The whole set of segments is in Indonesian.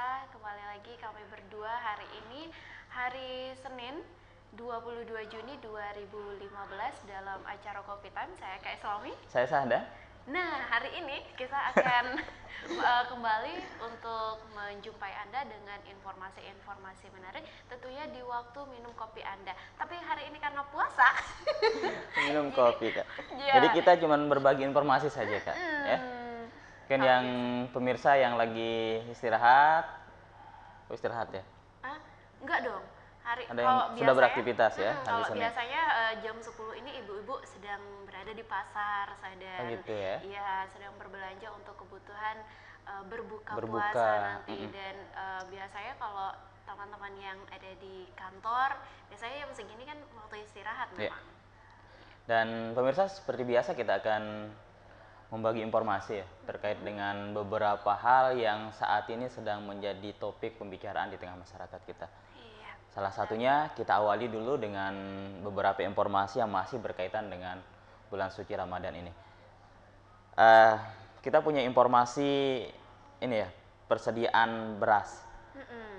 pemirsa, kembali lagi kami berdua hari ini, hari Senin 22 Juni 2015 dalam acara Coffee Time. Saya Kak Islami. Saya Sahda. Nah, hari ini kita akan kembali untuk menjumpai Anda dengan informasi-informasi menarik, tentunya di waktu minum kopi Anda. Tapi hari ini karena puasa, Minum kopi, Kak. Ya. Jadi kita cuma berbagi informasi saja, Kak. Ya. Kan yang pemirsa yang lagi istirahat ya? Enggak dong. Ada yang sudah beraktivitas ya hari kalau Senin. biasanya jam 10 ini ibu-ibu sedang berada di pasar, sedang gitu ya? Iya, sedang berbelanja untuk kebutuhan berbuka puasa nanti. Dan biasanya kalau teman-teman yang ada di kantor, biasanya jam segini kan waktu istirahat memang. Dan pemirsa, seperti biasa kita akan membagi informasi ya terkait dengan beberapa hal yang saat ini sedang menjadi topik pembicaraan di tengah masyarakat kita. Salah satunya kita awali dulu dengan beberapa informasi yang masih berkaitan dengan bulan suci Ramadan ini. Kita punya informasi ini ya, persediaan beras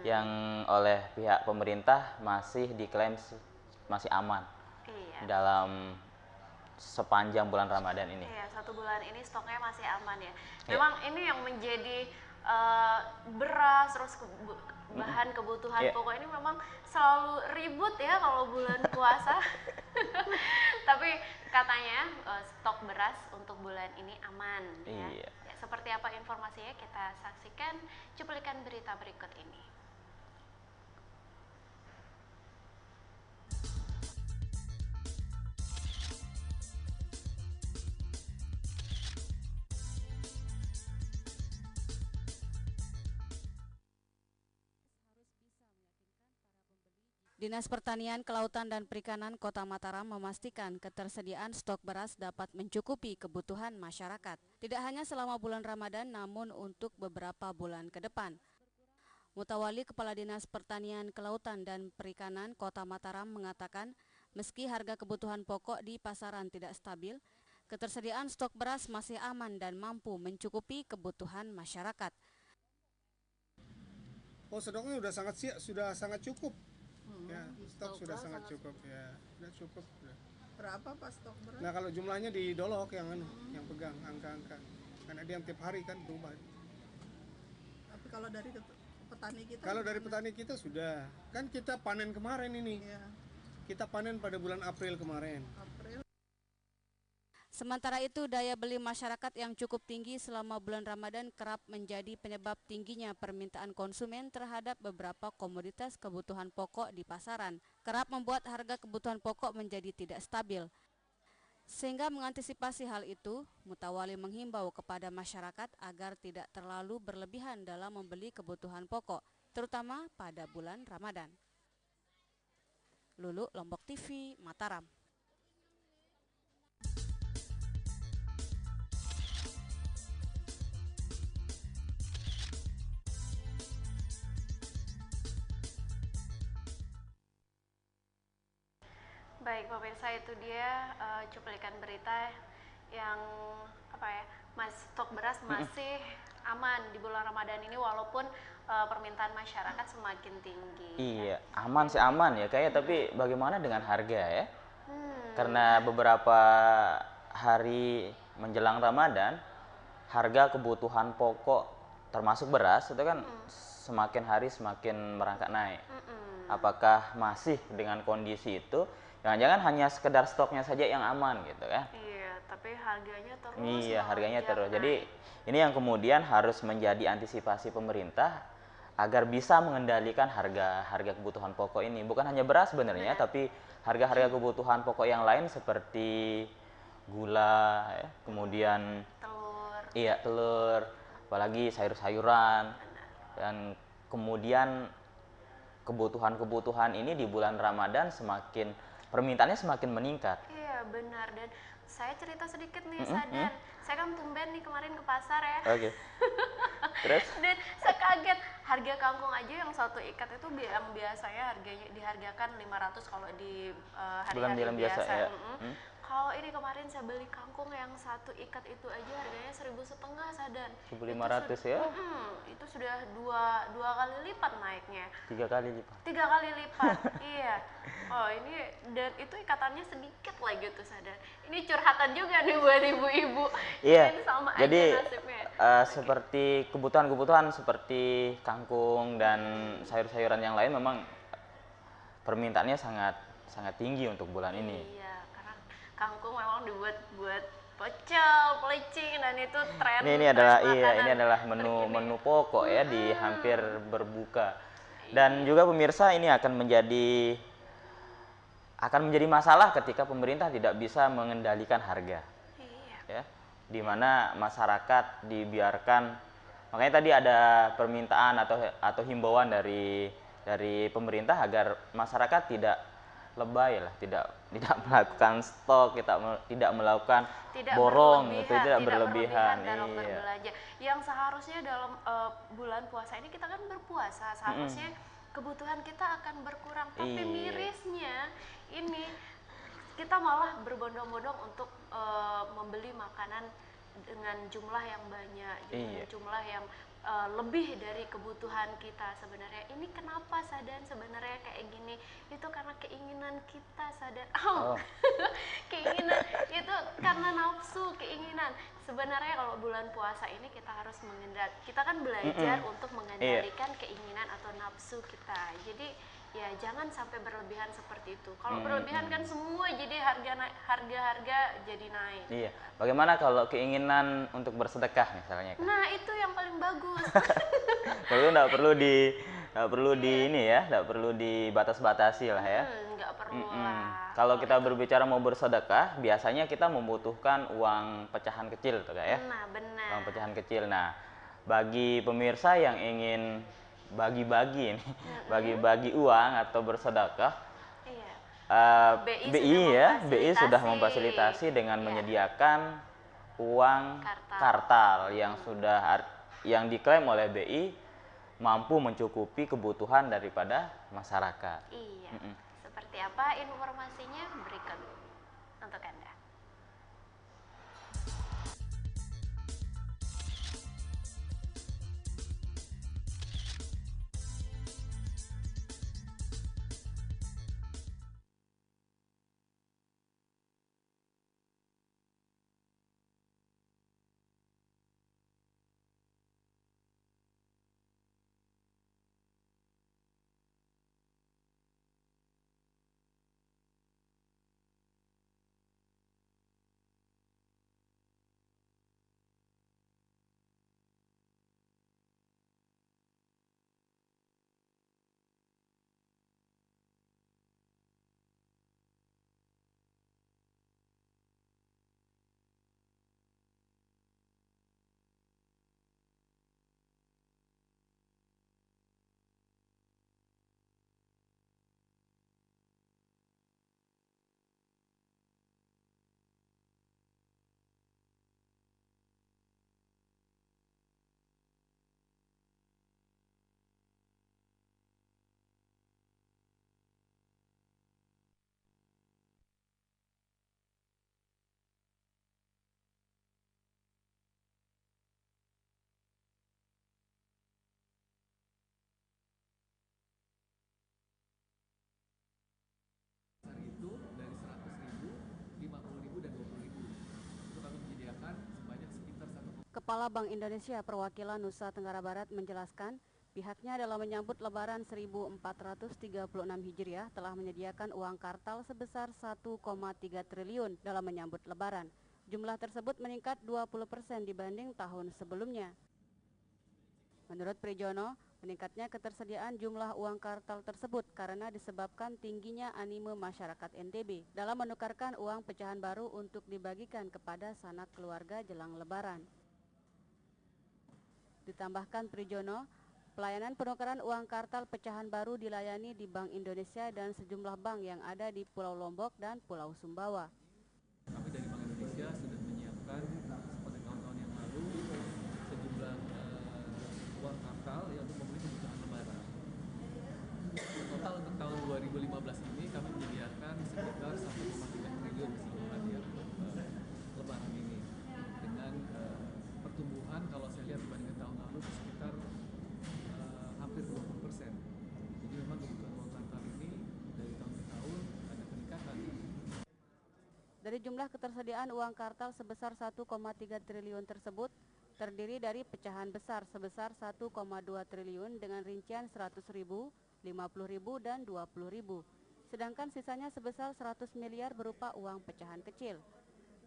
yang oleh pihak pemerintah masih diklaim masih aman dalam sepanjang bulan Ramadan ini. Iya, 1 bulan ini stoknya masih aman ya. Memang ini yang menjadi beras, terus bahan kebutuhan pokok ini memang selalu ribut ya kalau bulan puasa. Tapi katanya stok beras untuk bulan ini aman ya. Seperti apa informasinya, kita saksikan cuplikan berita berikut ini. Dinas Pertanian, Kelautan, dan Perikanan Kota Mataram memastikan ketersediaan stok beras dapat mencukupi kebutuhan masyarakat. Tidak hanya selama bulan Ramadan, namun untuk beberapa bulan ke depan. Mutawali Kepala Dinas Pertanian, Kelautan, dan Perikanan Kota Mataram mengatakan, meski harga kebutuhan pokok di pasaran tidak stabil, ketersediaan stok beras masih aman dan mampu mencukupi kebutuhan masyarakat. Oh, stoknya sudah sangat cukup. Ya, stok sudah sangat cukup ya. Sudah cukup. Berapa Pak stok beras? Nah, kalau jumlahnya di Dolok yang pegang angka-angka. Karena dia yang tiap hari kan berubah. Tapi kalau dari petani kita? Kalau dari petani kita sudah. Kan kita panen kemarin ini. Ya. Kita panen pada bulan April kemarin. Sementara itu, daya beli masyarakat yang cukup tinggi selama bulan Ramadan kerap menjadi penyebab tingginya permintaan konsumen terhadap beberapa komoditas kebutuhan pokok di pasaran, kerap membuat harga kebutuhan pokok menjadi tidak stabil. Sehingga mengantisipasi hal itu, Mutawali menghimbau kepada masyarakat agar tidak terlalu berlebihan dalam membeli kebutuhan pokok, terutama pada bulan Ramadan. Lulu, Lombok TV, Mataram. Baik pemirsa, itu dia cuplikan berita yang stok beras masih aman di bulan Ramadan ini walaupun permintaan masyarakat semakin tinggi. Iya, aman sih aman ya kayak, tapi bagaimana dengan harga ya? Karena beberapa hari menjelang Ramadan, harga kebutuhan pokok termasuk beras itu kan semakin hari semakin merangkak naik. Apakah masih dengan kondisi itu? Jangan-jangan hanya sekedar stoknya saja yang aman gitu kan? Iya, tapi harganya terus. Iya, harganya terus. Jadi ini yang kemudian harus menjadi antisipasi pemerintah agar bisa mengendalikan harga kebutuhan pokok ini. Bukan hanya beras sebenarnya, tapi harga-harga kebutuhan pokok yang lain seperti gula, ya, kemudian telur. Iya, telur, apalagi sayur-sayuran, dan kemudian kebutuhan-kebutuhan ini di bulan Ramadan permintaannya semakin meningkat. Iya benar, dan saya cerita sedikit nih, Sadar. Saya kan tumben nih kemarin ke pasar ya. Oke. Terus? Dan saya kaget, harga kangkung aja yang 1 ikat itu yang biasanya harganya dihargakan 500 kalau di hari-hari biasa. Ya. Kalau ini kemarin saya beli kangkung yang satu ikat itu aja harganya 1.500 Sadan. 1.500 ya? Itu sudah dua kali lipat naiknya. 3 kali lipat. 3 kali lipat, iya. Oh ini, dan itu ikatannya sedikit lagi tuh Sadan. Ini curhatan juga nih buat ibu-ibu. Iya. Ini sama Jadi aja nasibnya. seperti kebutuhan-kebutuhan seperti kangkung dan sayur-sayuran yang lain memang permintaannya sangat tinggi untuk bulan ini. Iya, karena kangkung memang dibuat buat pecel, pelicin, dan itu tren. Ini adalah menu pokok ya di hampir berbuka. Dan juga pemirsa, ini akan menjadi masalah ketika pemerintah tidak bisa mengendalikan harga. Iya. Ya, di mana masyarakat dibiarkan. Makanya tadi ada permintaan atau himbauan dari pemerintah agar masyarakat tidak lebay lah, tidak melakukan stok, tidak melakukan borong, tidak berlebihan dalam berbelanja. Yang seharusnya dalam bulan puasa ini kita kan berpuasa, seharusnya kebutuhan kita akan berkurang, tapi mirisnya ini kita malah berbondong-bondong untuk membeli makanan dengan jumlah yang banyak, dengan jumlah yang lebih dari kebutuhan kita sebenarnya. Ini kenapa Sadan sebenarnya kayak gini? Itu karena keinginan kita Sadan. Keinginan itu karena nafsu, keinginan. Sebenarnya kalau bulan puasa ini kita harus kita kan belajar untuk mengendalikan keinginan atau nafsu kita. Jadi ya jangan sampai berlebihan seperti itu. Kalau berlebihan kan semua jadi harga jadi naik. Iya. Bagaimana kalau keinginan untuk bersedekah misalnya? Nah, itu yang paling bagus. Kalau nggak perlu dibatas-batasi lah ya. Nggak perlu lah. Kalau kita berbicara mau bersedekah, biasanya kita membutuhkan uang pecahan kecil, tuh ya. Nah, benar. Uang pecahan kecil. Nah, bagi pemirsa yang ingin bagi-bagi uang atau bersedekah, BI sudah memfasilitasi dengan menyediakan uang kartal yang diklaim oleh BI mampu mencukupi kebutuhan daripada masyarakat. Iya. Seperti apa informasinya berikut untuk Anda. Kepala Bank Indonesia Perwakilan Nusa Tenggara Barat menjelaskan, pihaknya dalam menyambut Lebaran 1436 Hijriah telah menyediakan uang kartal sebesar 1,3 triliun dalam menyambut Lebaran. Jumlah tersebut meningkat 20% dibanding tahun sebelumnya. Menurut Prijono, meningkatnya ketersediaan jumlah uang kartal tersebut karena disebabkan tingginya anime masyarakat NTB dalam menukarkan uang pecahan baru untuk dibagikan kepada sanak keluarga jelang Lebaran. Ditambahkan Prijono, pelayanan penukaran uang kartal pecahan baru dilayani di Bank Indonesia dan sejumlah bank yang ada di Pulau Lombok dan Pulau Sumbawa. Kami dari Bank Indonesia sudah menyiapkan seperti tahun-tahun yang lalu sejumlah uang kartal yang untuk memenuhi kebutuhan Lebaran. Total untuk tahun 2015 ini kami menyediakan sekitar 1,3 triliun keseluruhan ya. Dari jumlah ketersediaan uang kartal sebesar 1,3 triliun tersebut, terdiri dari pecahan besar sebesar 1,2 triliun dengan rincian 100.000, 50.000, dan 20.000. Sedangkan sisanya sebesar 100 miliar berupa uang pecahan kecil.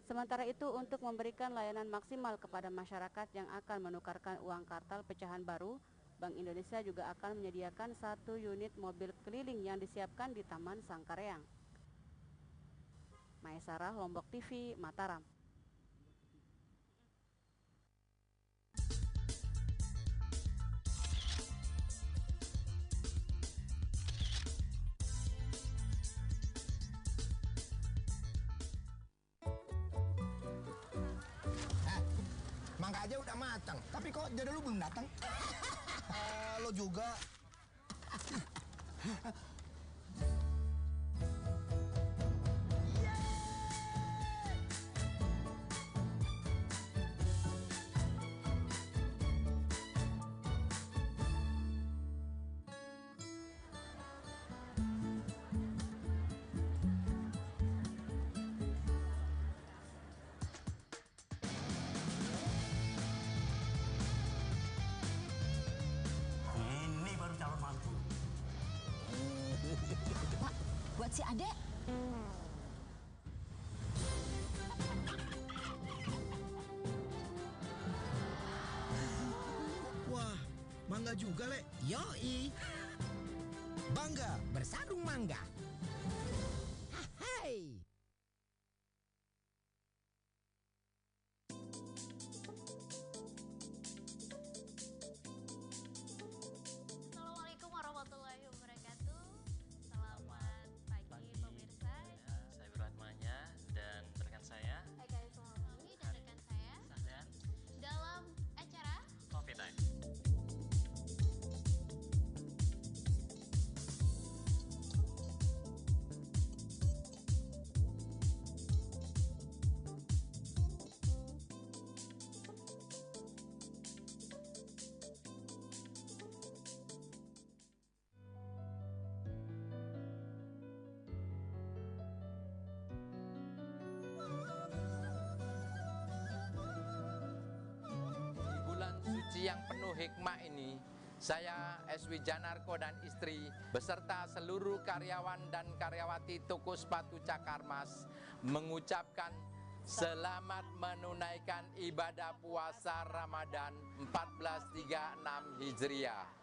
Sementara itu, untuk memberikan layanan maksimal kepada masyarakat yang akan menukarkan uang kartal pecahan baru, Bank Indonesia juga akan menyediakan 1 unit mobil keliling yang disiapkan di Taman Sangkareang. Maesara, Lombok TV, Mataram. Mangga aja udah matang, tapi kok jodoh lu belum datang? Lo juga. Ini baru calon mantu. Pak, buat si adek. Wah, mangga juga, Le. Yoi. Bangga bersarung mangga. Hai. Assalamualaikum warahmatullahi wabarakatuh. Selamat pagi pemirsa. Saya Wirahmanya dan rekan saya Hai guys, selamat pagi dan rekan saya Sahdan dalam acara Coffee Time. Di bulan suci yang penuh hikmah ini, saya SW Janarko dan istri beserta seluruh karyawan dan karyawati toko sepatu Cakarmas mengucapkan selamat menunaikan ibadah puasa Ramadan 1436 Hijriah.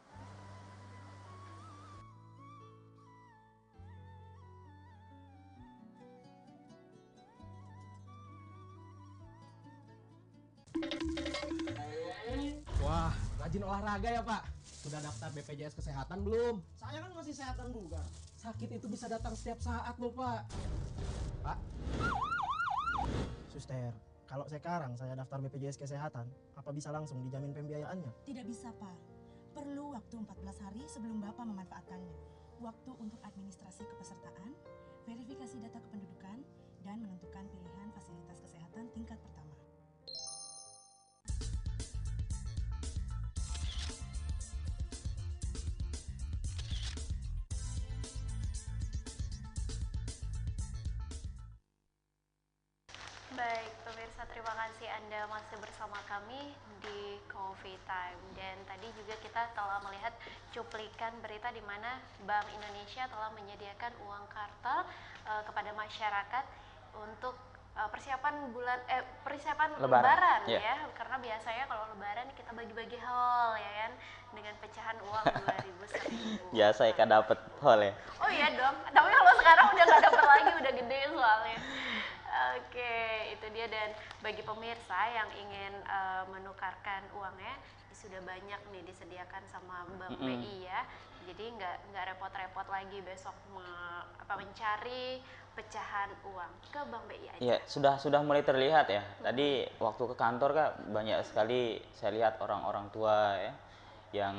Wah, rajin olahraga ya Pak. Sudah daftar BPJS Kesehatan belum? Saya kan masih sehatan juga. Sakit itu bisa datang setiap saat loh Pak. Pak. Suster, kalau sekarang saya daftar BPJS Kesehatan, apa bisa langsung dijamin pembiayaannya? Tidak bisa, Pak. Perlu waktu 14 hari sebelum Bapak memanfaatkannya. Waktu untuk administrasi kepesertaan, verifikasi data kependudukan, dan menentukan pilihan fasilitas kesehatan tingkat pertama. Baik, pemirsa, terima kasih Anda masih bersama kami di Coffee Time. Dan tadi juga kita telah melihat cuplikan berita di mana Bank Indonesia telah menyediakan uang kartal kepada masyarakat untuk persiapan lebaran yeah. ya. Karena biasanya kalau lebaran kita bagi-bagi hol ya kan dengan pecahan uang 2.000, 1.000. Biasa ya kan dapat hol ya. Oh iya dong, tapi kalau sekarang udah nggak dapat lagi, udah gede soalnya. Oke, itu dia. Dan bagi pemirsa yang ingin menukarkan uangnya, sudah banyak nih disediakan sama Bank BI ya. Jadi nggak repot-repot lagi besok mencari pecahan uang, ke Bank BI aja. Iya, sudah mulai terlihat ya. Tadi waktu ke kantor Kak, banyak sekali saya lihat orang-orang tua ya yang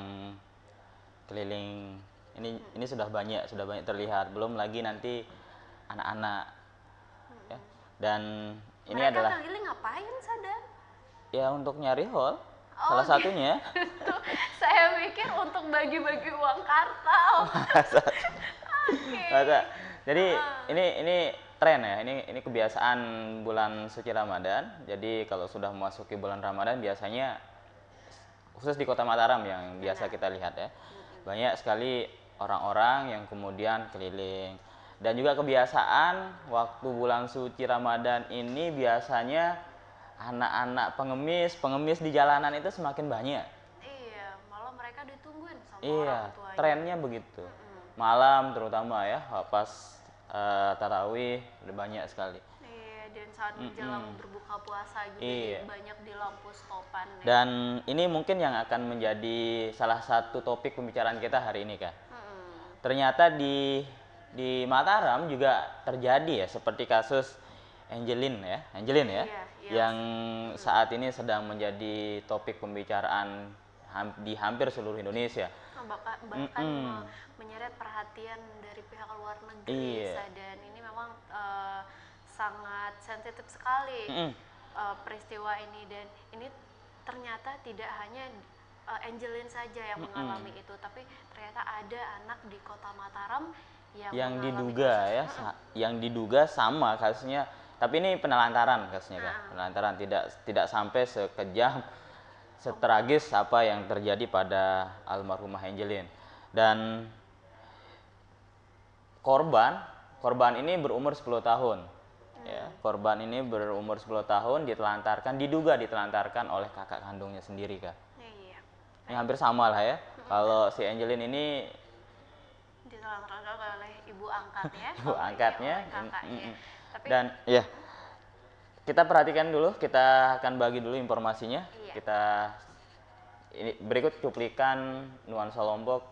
keliling. Ini sudah banyak terlihat. Belum lagi nanti anak-anak. Ya. Dan ini Mereka adalah keliling ngapain, Sadar? ya untuk nyari hall. Salah satunya. Tuh, saya pikir untuk bagi-bagi uang kartal. Masa. Jadi ini tren ya, ini kebiasaan bulan suci Ramadan. Jadi kalau sudah memasuki bulan Ramadan biasanya khusus di Kota Mataram yang biasa kita lihat ya, banyak sekali orang-orang yang kemudian keliling. Dan juga kebiasaan waktu bulan suci Ramadan ini biasanya anak-anak pengemis di jalanan itu semakin banyak. Iya, malah mereka ditungguin sama Iya, orang tuanya. trennya begitu. Malam terutama ya, pas tarawih udah banyak sekali. Iya, dan saat menjelang berbuka puasa juga Iya. banyak di lampu stopan. Ya. Dan ini mungkin yang akan menjadi salah satu topik pembicaraan kita hari ini, Kak. Ternyata di Mataram juga terjadi ya, seperti kasus Angelin ya, Iya, yang saat ini sedang menjadi topik pembicaraan di hampir seluruh Indonesia. Bahkan menyeret perhatian dari pihak luar negeri. Iya. Dan ini memang sangat sensitif sekali peristiwa ini, dan ini ternyata tidak hanya Angelin saja yang mengalami itu, tapi ternyata ada anak di Kota Mataram yang diduga ya, yang diduga sama kasusnya, tapi ini penelantaran kasusnya kan, penelantaran, tidak sampai sekejam, setragis apa yang terjadi pada almarhumah Angelin. Dan korban ini berumur 10 tahun. Ya, korban ini berumur 10 tahun diduga ditelantarkan oleh kakak kandungnya sendiri, Kak. Iya. Ini hampir sama lah ya. Kalau si Angelin ini ditelantarkan oleh ibu angkatnya. ibu angkatnya. Tapi Dan ya, kita perhatikan dulu, kita akan bagi dulu informasinya. Kita ini berikut cuplikan nuansa Lombok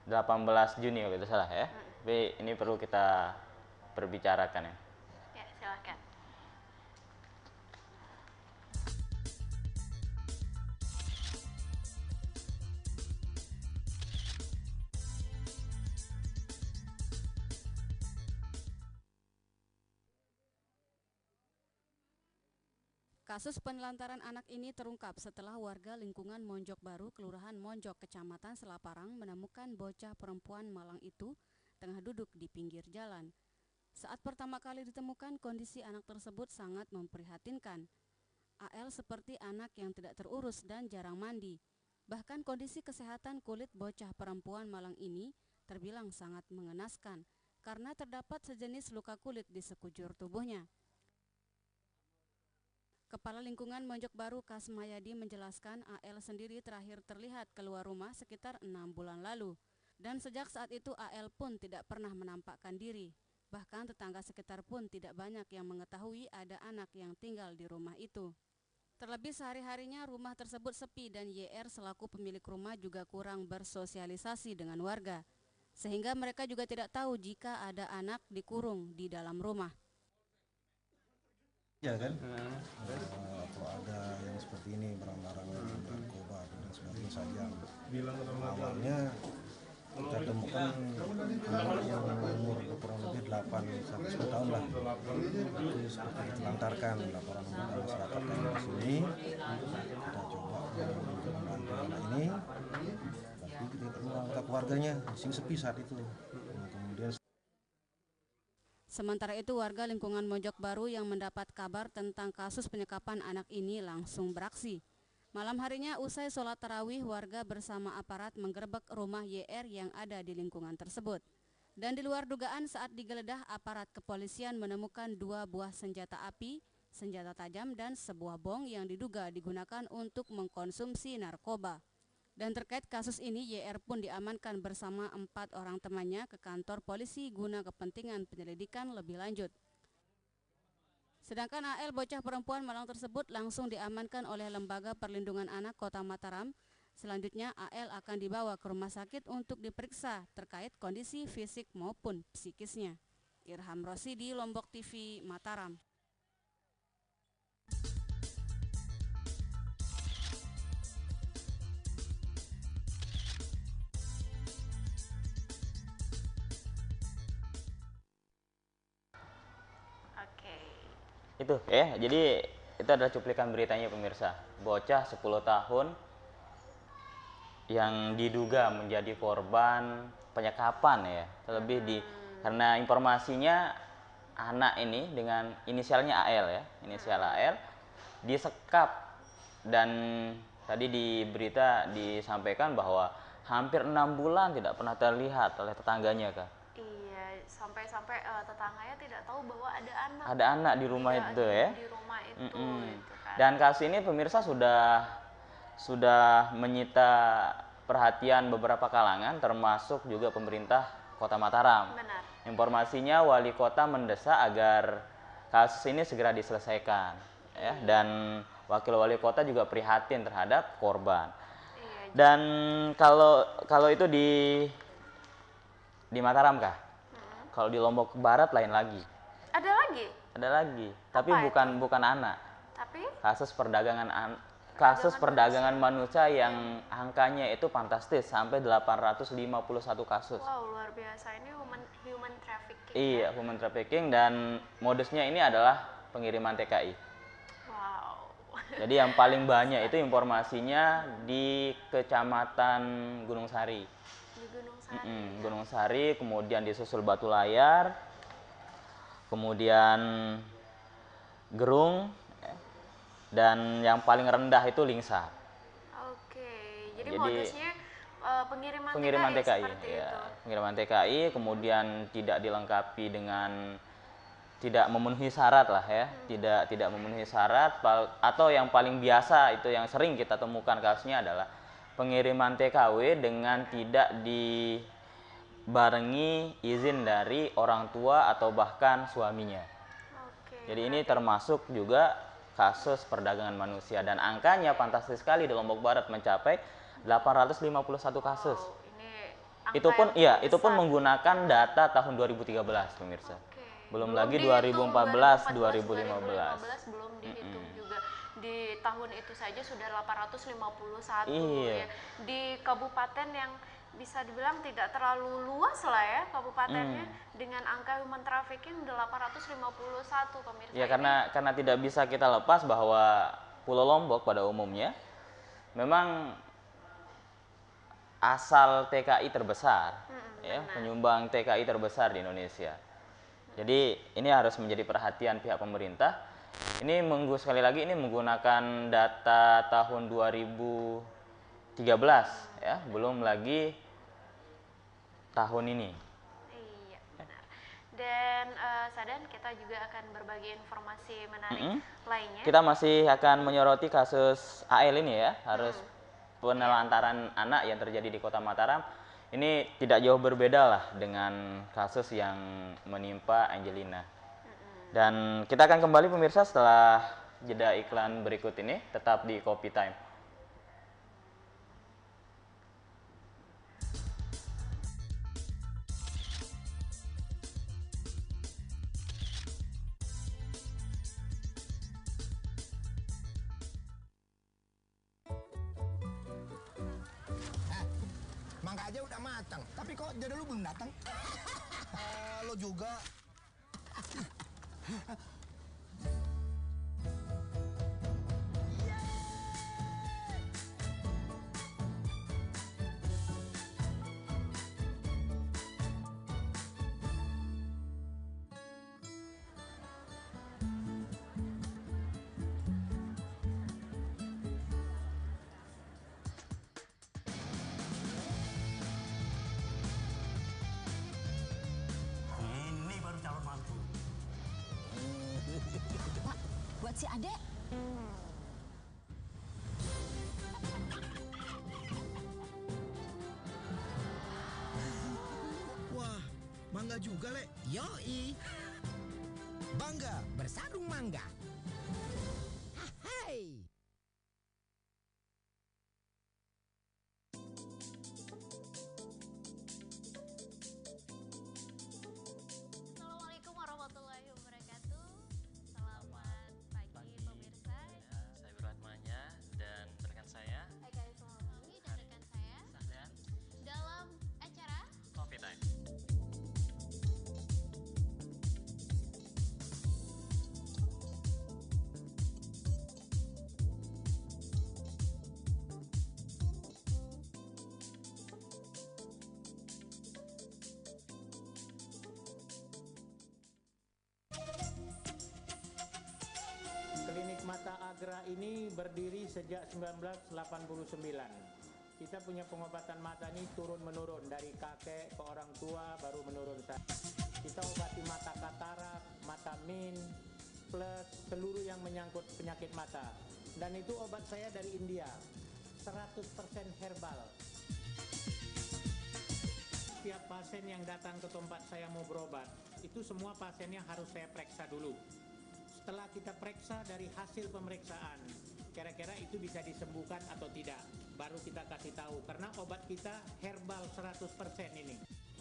18 Juni kalau tidak salah ya. Tapi ini perlu kita perbicarakan ya. Ya, silakan. Kasus penelantaran anak ini terungkap setelah warga lingkungan Monjok Baru, Kelurahan Monjok, Kecamatan Selaparang menemukan bocah perempuan malang itu tengah duduk di pinggir jalan. Saat pertama kali ditemukan, kondisi anak tersebut sangat memprihatinkan. AL seperti anak yang tidak terurus dan jarang mandi. Bahkan kondisi kesehatan kulit bocah perempuan malang ini terbilang sangat mengenaskan karena terdapat sejenis luka kulit di sekujur tubuhnya. Kepala Lingkungan Monjok Baru Kasmayadi menjelaskan AL sendiri terakhir terlihat keluar rumah sekitar 6 bulan lalu. Dan sejak saat itu AL pun tidak pernah menampakkan diri. Bahkan tetangga sekitar pun tidak banyak yang mengetahui ada anak yang tinggal di rumah itu. Terlebih sehari-harinya rumah tersebut sepi dan YR selaku pemilik rumah juga kurang bersosialisasi dengan warga. Sehingga mereka juga tidak tahu jika ada anak dikurung di dalam rumah. Ya kan, kalau ada yang seperti ini barang-barang narkoba dan sebagainya saja. Awalnya kita temukan anak yang umur kurang lebih 8-10 tahun lah, itu seperti ditelantarkan. Laporan anggota masyarakat yang di sini kita coba membantu anak ini, tapi kita anggota keluarganya di sini sepi saat itu. Kemudian sementara itu warga lingkungan Monjok Baru yang mendapat kabar tentang kasus penyekapan anak ini langsung beraksi. Malam harinya usai sholat tarawih, warga bersama aparat menggerebek rumah YR yang ada di lingkungan tersebut. Dan di luar dugaan saat digeledah, aparat kepolisian menemukan 2 buah senjata api, senjata tajam dan sebuah bong yang diduga digunakan untuk mengkonsumsi narkoba. Dan terkait kasus ini, YR pun diamankan bersama 4 orang temannya ke kantor polisi guna kepentingan penyelidikan lebih lanjut. Sedangkan AL bocah perempuan malang tersebut langsung diamankan oleh Lembaga Perlindungan Anak Kota Mataram. Selanjutnya AL akan dibawa ke rumah sakit untuk diperiksa terkait kondisi fisik maupun psikisnya. Irham Rosidi, Lombok TV, Mataram. Itu ya, jadi itu adalah cuplikan beritanya pemirsa. Bocah 10 tahun yang diduga menjadi korban penyekapan ya. Terlebih karena informasinya anak ini dengan inisialnya AL ya, inisial AL disekap, dan tadi di berita disampaikan bahwa hampir 6 bulan tidak pernah terlihat oleh tetangganya, Kak. Iya, sampai-sampai tetangganya tidak tahu bahwa ada anak. Ada anak di rumah itu ya. Di rumah itu, gitu kan. Dan kasus ini pemirsa sudah menyita perhatian beberapa kalangan, termasuk juga pemerintah Kota Mataram. Benar. Informasinya wali kota mendesak agar kasus ini segera diselesaikan, ya. Dan wakil wali kota juga prihatin terhadap korban. Dan kalau itu di Mataram, Kah? Kalau di Lombok Barat lain lagi. Ada lagi? Ada lagi, tapi bukan anak. Tapi kasus perdagangan manusia yang angkanya itu fantastis, sampai 851 kasus. Wow, luar biasa. Ini human trafficking. Iya, human trafficking, dan modusnya ini adalah pengiriman TKI. Wow. Jadi yang paling banyak itu informasinya di Kecamatan Gunung Sari. Di Gunung Sari. Gunung Sari, kemudian disusul Batu Layar, kemudian Gerung, dan yang paling rendah itu Lingsar. Oke, jadi modusnya pengiriman TKI, seperti ya. itu. Pengiriman TKI, kemudian tidak dilengkapi dengan, tidak memenuhi syarat lah ya, tidak memenuhi syarat, atau yang paling biasa itu yang sering kita temukan kasusnya adalah pengiriman TKW dengan tidak dibarengi izin dari orang tua atau bahkan suaminya. Jadi ini termasuk juga kasus perdagangan manusia, dan angkanya fantastis sekali di Lombok Barat, mencapai 851 kasus. Itu pun menggunakan data tahun 2013, pemirsa. Belum lagi 2014, 2015. Belum dihitung juga. Di tahun itu saja sudah 851 ya. Di kabupaten yang bisa dibilang tidak terlalu luas lah ya kabupatennya, dengan angka human trafficking 851, pemirsa. Ya, karena tidak bisa kita lepas bahwa Pulau Lombok pada umumnya memang asal TKI terbesar, ya, penyumbang TKI terbesar di Indonesia. Jadi ini harus menjadi perhatian pihak pemerintah. Ini sekali lagi ini menggunakan data tahun 2013 ya, belum lagi tahun ini. Iya, benar. Dan Sadan, kita juga akan berbagi informasi menarik lainnya. Kita masih akan menyoroti kasus AL ini ya, harus penelantaran anak yang terjadi di Kota Mataram. Ini tidak jauh berbeda lah dengan kasus yang menimpa Angelina. Dan kita akan kembali pemirsa setelah jeda iklan berikut ini, tetap di Kopi Time. Mangga aja udah matang, tapi kok jodoh lu belum datang? Lo juga. Buat si adek. Wah, mangga juga, Le. Yoi. Bangga bersarung mangga. Hai. Assalamualaikum warahmatullahi wabarakatuh. Selamat pagi pemirsa. Saya Wirahmanya dan rekan saya Eka Islamami dan rekan saya Sahdan dalam acara Coffee Time. Kota ini berdiri sejak 1989. Kita punya pengobatan mata ini turun-menurun, dari kakek ke orang tua baru menurun. Kita obati mata katarak, mata min, plus seluruh yang menyangkut penyakit mata. Dan itu obat saya dari India, 100% herbal. Setiap pasien yang datang ke tempat saya mau berobat, itu semua pasiennya harus saya periksa dulu. Setelah kita periksa dari hasil pemeriksaan, kira-kira itu bisa disembuhkan atau tidak, baru kita kasih tahu, karena obat kita herbal 100% ini.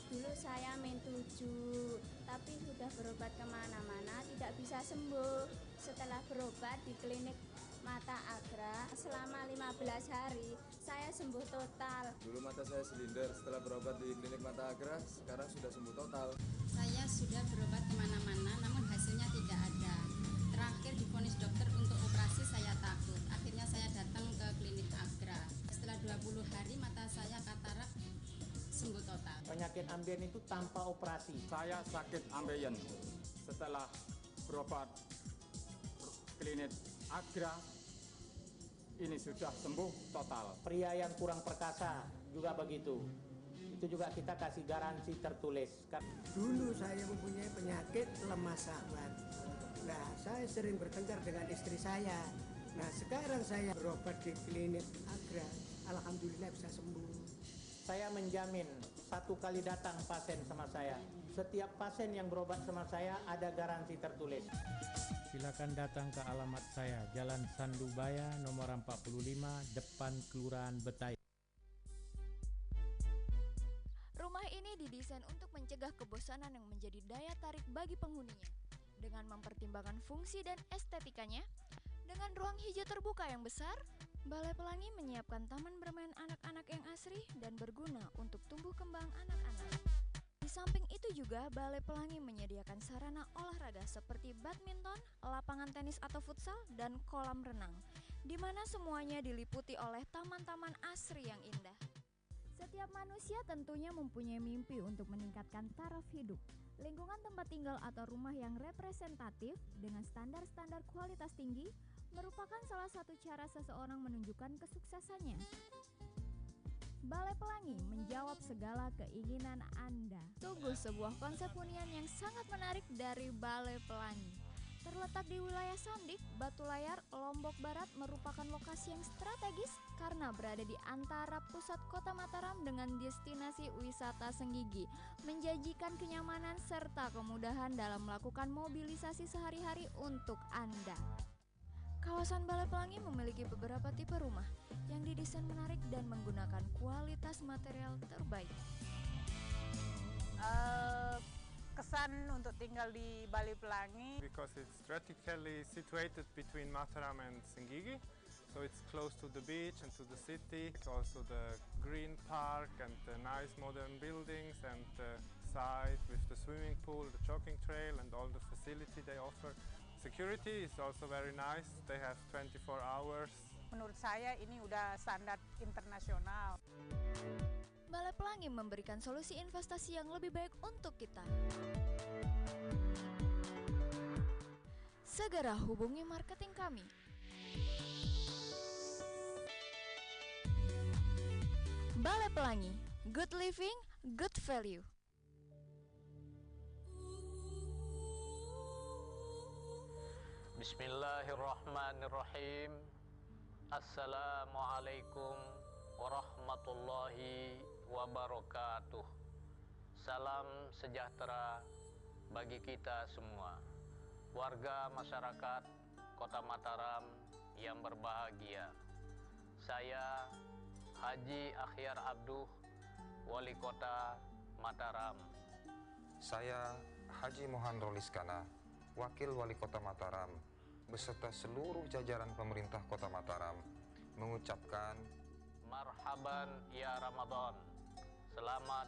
Dulu saya main 7, tapi sudah berobat kemana-mana, tidak bisa sembuh. Setelah berobat di klinik Mata Agra, selama 15 hari, saya sembuh total. Dulu mata saya silinder, setelah berobat di klinik Mata Agra, sekarang sudah sembuh total. Saya sudah berobat kemana-mana, namun hasilnya tidak ada. Terakhir divonis dokter untuk operasi, saya takut. Akhirnya saya datang ke klinik Agra. Setelah 20 hari, mata saya katarak sembuh total. Penyakit ambien itu tanpa operasi. Saya sakit ambien. Setelah berobat klinik Agra, ini sudah sembuh total. Pria yang kurang perkasa juga begitu. Itu juga kita kasih garansi tertulis. Dulu saya mempunyai penyakit lemah sahabat. Nah, saya sering bertengkar dengan istri saya. Nah, sekarang saya berobat di klinik Agra. Alhamdulillah bisa sembuh. Saya menjamin 1 kali datang pasien sama saya, setiap pasien yang berobat sama saya ada garansi tertulis. Silakan datang ke alamat saya, Jalan Sandubaya nomor 45, depan Kelurahan Betai. Rumah ini didesain untuk mencegah kebosanan yang menjadi daya tarik bagi penghuninya. Dengan mempertimbangkan fungsi dan estetikanya, dengan ruang hijau terbuka yang besar, Balai Pelangi menyiapkan taman bermain anak-anak yang asri dan berguna untuk tumbuh kembang anak-anak. Di samping itu juga, Balai Pelangi menyediakan sarana olahraga seperti badminton, lapangan tenis atau futsal, dan kolam renang, di mana semuanya diliputi oleh taman-taman asri yang indah. Setiap manusia tentunya mempunyai mimpi untuk meningkatkan taraf hidup. Lingkungan tempat tinggal atau rumah yang representatif dengan standar-standar kualitas tinggi merupakan salah satu cara seseorang menunjukkan kesuksesannya. Balai Pelangi menjawab segala keinginan Anda. Sungguh sebuah konsep hunian yang sangat menarik dari Balai Pelangi. Terletak di wilayah Sandik, Batu Layar, Lombok Barat merupakan lokasi yang strategis karena berada di antara pusat kota Mataram dengan destinasi wisata Senggigi, menjanjikan kenyamanan serta kemudahan dalam melakukan mobilisasi sehari-hari untuk Anda. Kawasan Balai Pelangi memiliki beberapa tipe rumah yang didesain menarik dan menggunakan kualitas material terbaik. Kesan untuk tinggal di Balai Pelangi because it's strategically situated between Mataram and Senggigi, so it's close to the beach and to the city, also the green park and the nice modern buildings and the site with the swimming pool, the jogging trail and all the facility they offer. Security is also very nice, they have 24 hours. Menurut saya ini udah standar internasional. Balai Pelangi memberikan solusi investasi yang lebih baik untuk kita. Segera hubungi marketing kami. Balai Pelangi, good living, good value. Bismillahirrahmanirrahim. Assalamualaikum warahmatullahi wabarakatuh. Salam sejahtera bagi kita semua, warga masyarakat Kota Mataram yang berbahagia. Saya Haji Akhyar Abduh, Wali Kota Mataram. Saya Haji Mohan Roliskana, Wakil Wali Kota Mataram, beserta seluruh jajaran pemerintah Kota Mataram, mengucapkan marhaban ya Ramadan. Selamat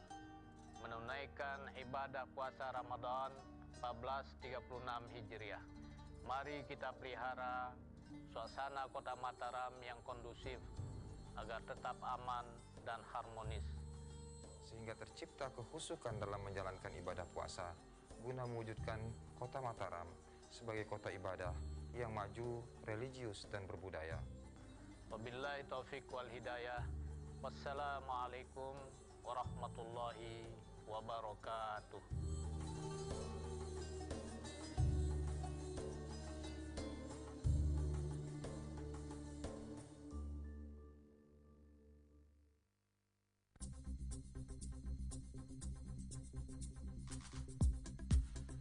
menunaikan ibadah puasa Ramadan 1436 Hijriah. Mari kita pelihara suasana Kota Mataram yang kondusif agar tetap aman dan harmonis, sehingga tercipta kehusukan dalam menjalankan ibadah puasa guna mewujudkan Kota Mataram sebagai kota ibadah yang maju, religius, dan berbudaya. Wabillahi taufiq wal hidayah. Wassalamualaikum warahmatullahi wabarakatuh.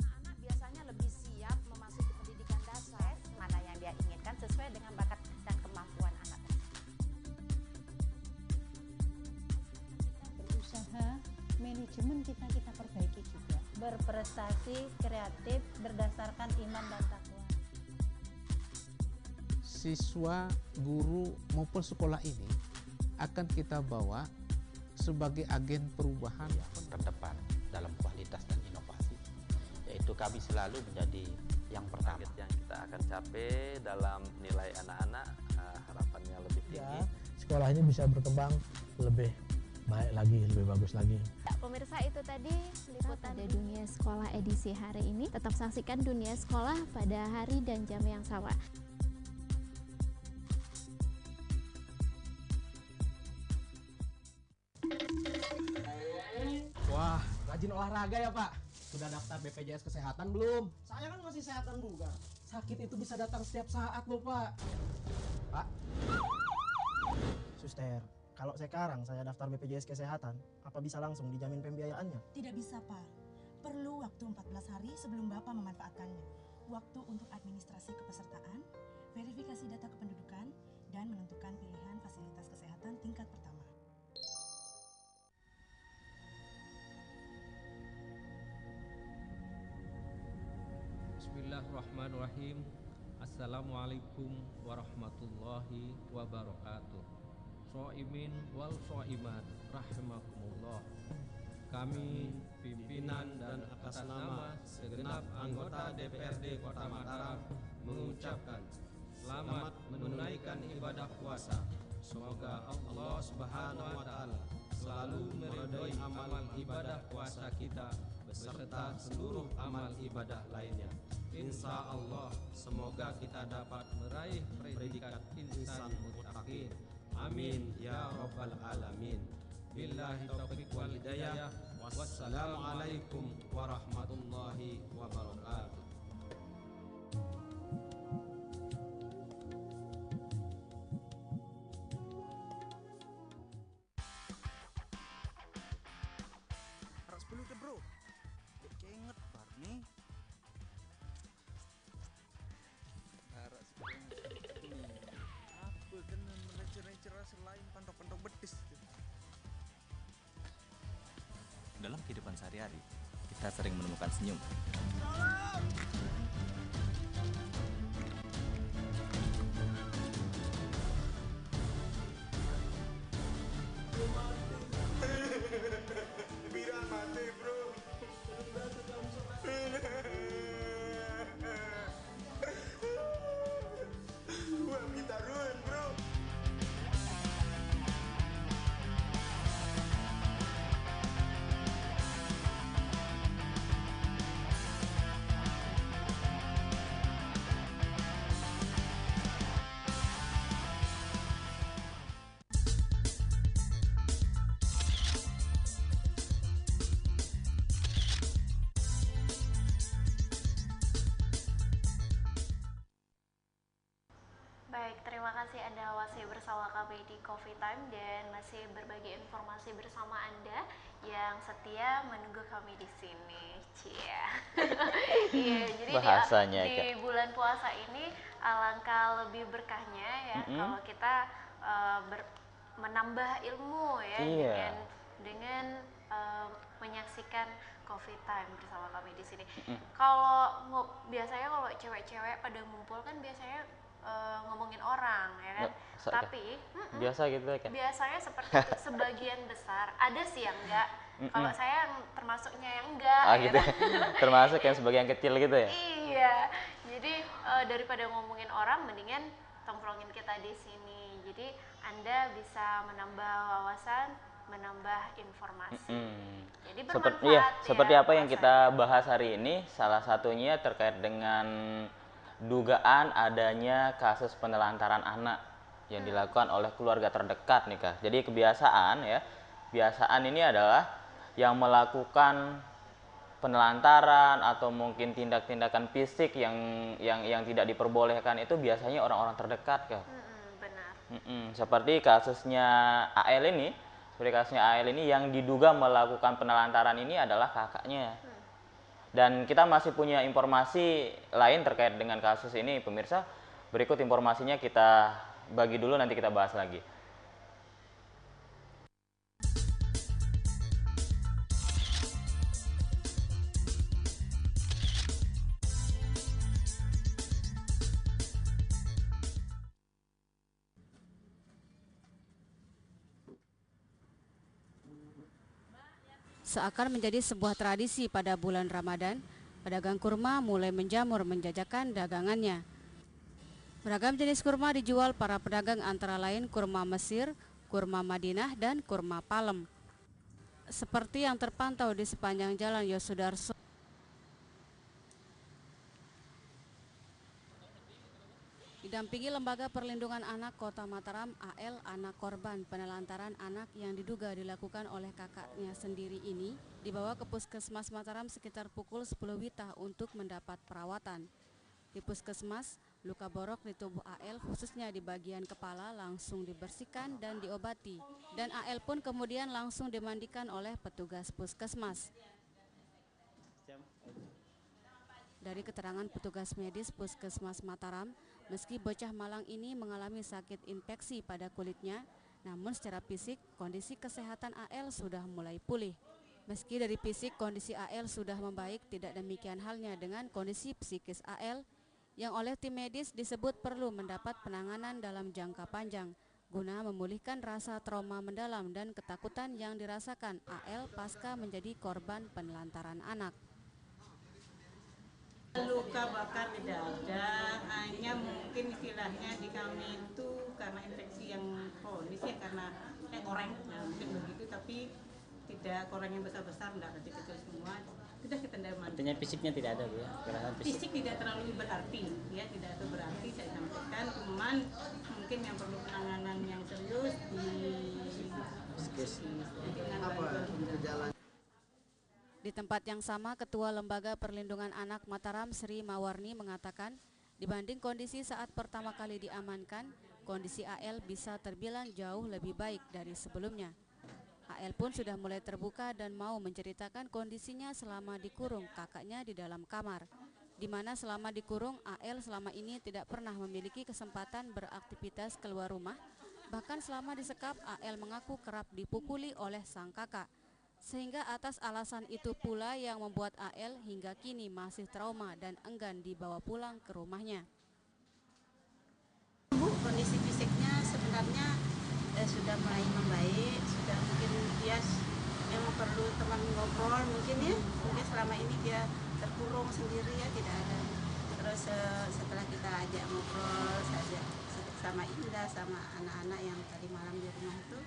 Anak biasanya lebih siap memasuki pendidikan dasar, mana yang dia inginkan sesuai dengan bakat dan kemampuan anak. Berusaha, manajemen kita perbaiki juga. Berprestasi, kreatif, berdasarkan iman dan takwa. Siswa, guru maupun sekolah ini akan kita bawa sebagai agen perubahan yang terdepan dalam kualitas dan inovasi, yaitu kami selalu menjadi yang pertama. Yang kita akan capai dalam nilai anak-anak, harapannya lebih tinggi. Sekolah ini bisa berkembang lebih baik lagi, lebih bagus lagi. Pemirsa, itu tadi liputan dari Dunia Sekolah edisi hari ini. Tetap saksikan Dunia Sekolah pada hari dan jam yang sama. Wah, rajin olahraga ya Pak. Sudah daftar BPJS Kesehatan belum? Saya kan masih sehatan bugar. Sakit itu bisa datang setiap saat loh Pak. Pak. Suster, kalau sekarang saya daftar BPJS Kesehatan, apa bisa langsung dijamin pembiayaannya? Tidak bisa, Pak. Perlu waktu 14 hari sebelum Bapak memanfaatkannya. Waktu untuk administrasi kepesertaan, verifikasi data kependudukan, dan menentukan pilihan fasilitas kesehatan tingkat pertama. Bismillahirrahmanirrahim. Assalamualaikum warahmatullahi wabarakatuh. Soimin wal soimat rahimakumullah. Kami pimpinan dan atas nama segenap anggota DPRD Kota Mataram mengucapkan selamat menunaikan ibadah puasa. Semoga Allah Subhanahu wa taala selalu meridhoi amal ibadah puasa kita beserta seluruh amal ibadah lainnya. Insya Allah semoga kita dapat meraih predikat insan muttaqin. Amin ya rabbal alamin. Billahi taufiq wal hidayah. Wassalamualaikum warahmatullahi wabarakatuh. Ras belu deh bro. Dek keinget bar nih. Ras nih. Apa kena melencer-lencer selain pantok-pantok betis. Dalam kehidupan sehari-hari, kita sering menemukan senyum. Bilang mati bro. Wah kita ruin bro. Baik, terima kasih Anda masih bersama kami di Coffee Time dan masih berbagi informasi bersama Anda yang setia menunggu kami di sini. Cia. Iya, jadi Bahasanya, di bulan puasa ini alangkah lebih berkahnya ya kalau kita menambah ilmu ya dengan menyaksikan Coffee Time bersama kami di sini. Kalau biasanya kalau cewek-cewek pada ngumpul kan biasanya ngomongin orang ya kan, tapi biasa gitu kan? Biasanya seperti itu sebagian besar, ada sih yang enggak. Kalau saya yang termasuknya yang enggak. Gitu. Termasuk yang sebagian kecil gitu ya? Iya, jadi daripada ngomongin orang, mendingan tongkrongin kita di sini. Jadi Anda bisa menambah wawasan, menambah informasi. Jadi bermanfaat seperti apa yang kita bahas hari ini, salah satunya terkait dengan dugaan adanya kasus penelantaran anak yang dilakukan oleh keluarga terdekat nih Kak. Jadi kebiasaan ini adalah yang melakukan penelantaran atau mungkin tindak-tindakan fisik yang tidak diperbolehkan itu biasanya orang-orang terdekat Kak. Benar. Seperti kasusnya AL ini yang diduga melakukan penelantaran ini adalah kakaknya. Dan kita masih punya informasi lain terkait dengan kasus ini pemirsa. Berikut informasinya kita bagi dulu, nanti kita bahas lagi. Seakan menjadi sebuah tradisi pada bulan Ramadan, pedagang kurma mulai menjamur menjajakan dagangannya. Beragam jenis kurma dijual para pedagang antara lain kurma Mesir, kurma Madinah, dan kurma Palem. Seperti yang terpantau di sepanjang Jalan Yosudarso. Didampingi Lembaga Perlindungan Anak Kota Mataram, AL, anak korban penelantaran anak yang diduga dilakukan oleh kakaknya sendiri ini, dibawa ke Puskesmas Mataram sekitar pukul 10 WITA untuk mendapat perawatan. Di Puskesmas, luka borok di tubuh AL khususnya di bagian kepala langsung dibersihkan dan diobati, dan AL pun kemudian langsung dimandikan oleh petugas Puskesmas. Dari keterangan petugas medis Puskesmas Mataram, meski bocah malang ini mengalami sakit infeksi pada kulitnya, namun secara fisik kondisi kesehatan AL sudah mulai pulih. Meski dari fisik kondisi AL sudah membaik, tidak demikian halnya dengan kondisi psikis AL yang oleh tim medis disebut perlu mendapat penanganan dalam jangka panjang guna memulihkan rasa trauma mendalam dan ketakutan yang dirasakan AL pasca menjadi korban penelantaran anak. Luka bakar tidak ada, hanya mungkin istilahnya di kami itu karena infeksi yang kronis ya, karena oranye mungkin begitu, tapi tidak oranye yang besar-besar, tidak kecil-kecil semua. Sudah kita mandi. Artinya fisiknya tidak ada Bu ya? Fisik tidak terlalu berarti ya, tidak terlalu berarti saya sampaikan, cuman mungkin yang perlu penanganan yang serius Di tempat yang sama, Ketua Lembaga Perlindungan Anak Mataram Sri Mawarni mengatakan, dibanding kondisi saat pertama kali diamankan, kondisi AL bisa terbilang jauh lebih baik dari sebelumnya. AL pun sudah mulai terbuka dan mau menceritakan kondisinya selama dikurung kakaknya di dalam kamar, di mana selama dikurung AL selama ini tidak pernah memiliki kesempatan beraktivitas keluar rumah. Bahkan selama disekap, AL mengaku kerap dipukuli oleh sang kakak. Sehingga atas alasan itu pula yang membuat AL hingga kini masih trauma dan enggan dibawa pulang ke rumahnya. Bu, kondisi fisiknya sebenarnya sudah mulai membaik, sudah mungkin dia memang perlu teman ngobrol mungkin ya. Mungkin selama ini dia terkurung sendiri ya, tidak ada. Terus setelah kita ajak ngobrol saja sama Indah, sama anak-anak yang tadi malam di rumah itu,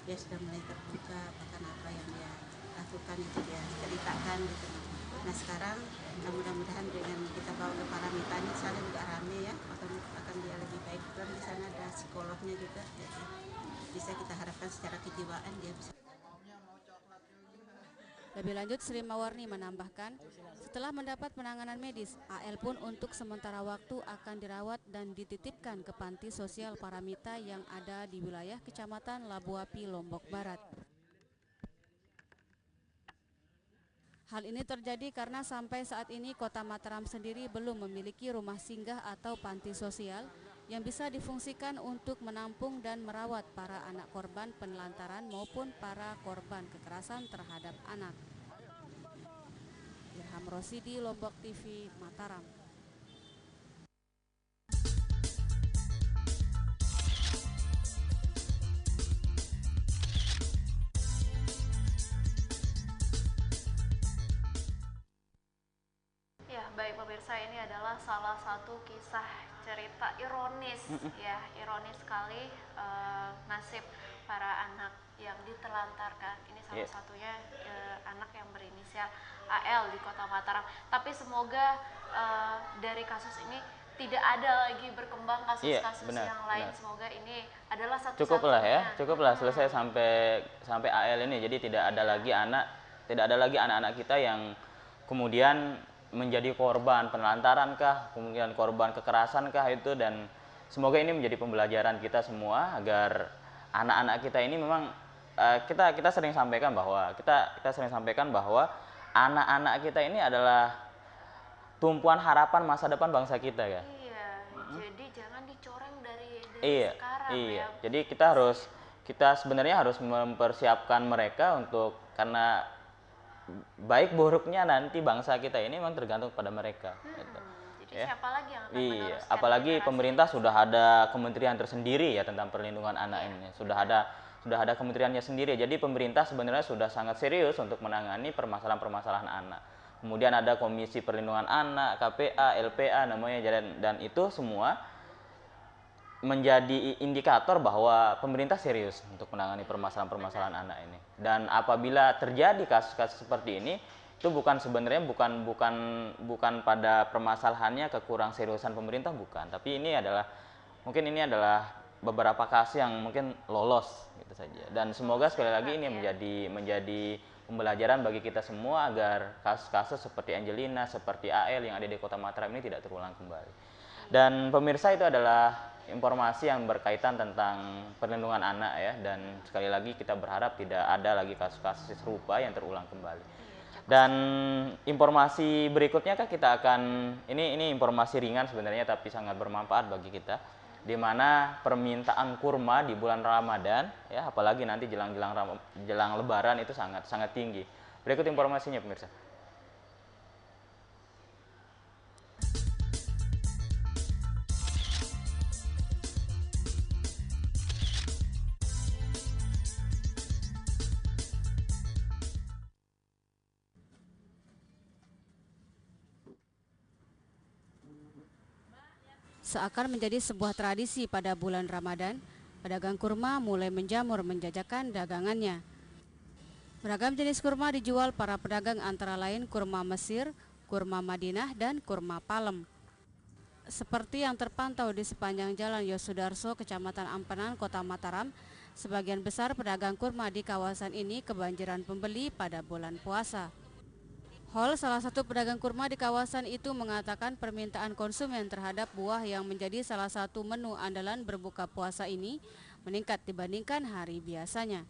dia sudah mulai terbuka, bahkan apa yang dia lakukan itu dia ceritakan gitu. Nah sekarang mudah-mudahan dengan kita bawa ke Paramita ini sana juga rame ya, akan dia lebih baik. Dan di sana ada psikolognya juga, jadi bisa kita harapkan secara kejiwaan dia bisa. Lebih lanjut, Sri Mawarni menambahkan, setelah mendapat penanganan medis, AL pun untuk sementara waktu akan dirawat dan dititipkan ke panti sosial Paramita yang ada di wilayah Kecamatan Labuapi, Lombok Barat. Hal ini terjadi karena sampai saat ini Kota Mataram sendiri belum memiliki rumah singgah atau panti sosial yang bisa difungsikan untuk menampung dan merawat para anak korban penelantaran maupun para korban kekerasan terhadap anak. Ilham Rosidi, Lombok TV, Mataram. Ya, baik pemirsa, ini adalah salah satu kisah cerita ironis ya, ironis sekali nasib para anak yang ditelantarkan. Ini salah satunya anak yang berinisial AL di Kota Mataram. Tapi semoga dari kasus ini tidak ada lagi berkembang kasus-kasus yang lain. Benar. Semoga ini adalah satu-satunya. Cukuplah selesai sampai AL ini. Jadi tidak ada lagi anak-anak kita yang kemudian menjadi korban penelantaran kah, kemudian korban kekerasan kah itu, dan semoga ini menjadi pembelajaran kita semua agar anak-anak kita ini memang kita sering sampaikan bahwa anak-anak kita ini adalah tumpuan harapan masa depan bangsa kita ya. Iya, jadi jangan dicoreng dari sekarang ya. ya. Jadi kita sebenarnya harus mempersiapkan mereka untuk, karena baik buruknya nanti bangsa kita ini memang tergantung pada mereka. Gitu. Jadi siapa lagi yang akan meneruskan? Apalagi pemerintah sudah ada kementerian tersendiri ya tentang perlindungan anak ini. Sudah ada kementeriannya sendiri. Jadi pemerintah sebenarnya sudah sangat serius untuk menangani permasalahan-permasalahan anak. Kemudian ada Komisi Perlindungan Anak, KPA, LPA namanya, dan itu semua menjadi indikator bahwa pemerintah serius untuk menangani permasalahan-permasalahan anak ini. Dan apabila terjadi kasus-kasus seperti ini, itu sebenarnya bukan pada permasalahannya kekurang seriusan pemerintah, bukan. Tapi mungkin ini adalah beberapa kasus yang mungkin lolos gitu saja. Dan semoga sekali lagi ini menjadi pembelajaran bagi kita semua agar kasus-kasus seperti Angelina, seperti AL yang ada di Kota Mataram ini tidak terulang kembali. Dan pemirsa, itu adalah informasi yang berkaitan tentang perlindungan anak ya, dan sekali lagi kita berharap tidak ada lagi kasus-kasus serupa yang terulang kembali. Dan informasi berikutnya kita akan ini informasi ringan sebenarnya tapi sangat bermanfaat bagi kita, di mana permintaan kurma di bulan Ramadan ya, apalagi nanti jelang Lebaran itu sangat tinggi. Berikut informasinya pemirsa. Seakan menjadi sebuah tradisi pada bulan Ramadan, pedagang kurma mulai menjamur menjajakan dagangannya. Beragam jenis kurma dijual para pedagang, antara lain kurma Mesir, kurma Madinah, dan kurma Palem. Seperti yang terpantau di sepanjang Jalan Yosudarso, Kecamatan Ampenan, Kota Mataram, sebagian besar pedagang kurma di kawasan ini kebanjiran pembeli pada bulan puasa. Hol, salah satu pedagang kurma di kawasan itu, mengatakan permintaan konsumen terhadap buah yang menjadi salah satu menu andalan berbuka puasa ini meningkat dibandingkan hari biasanya.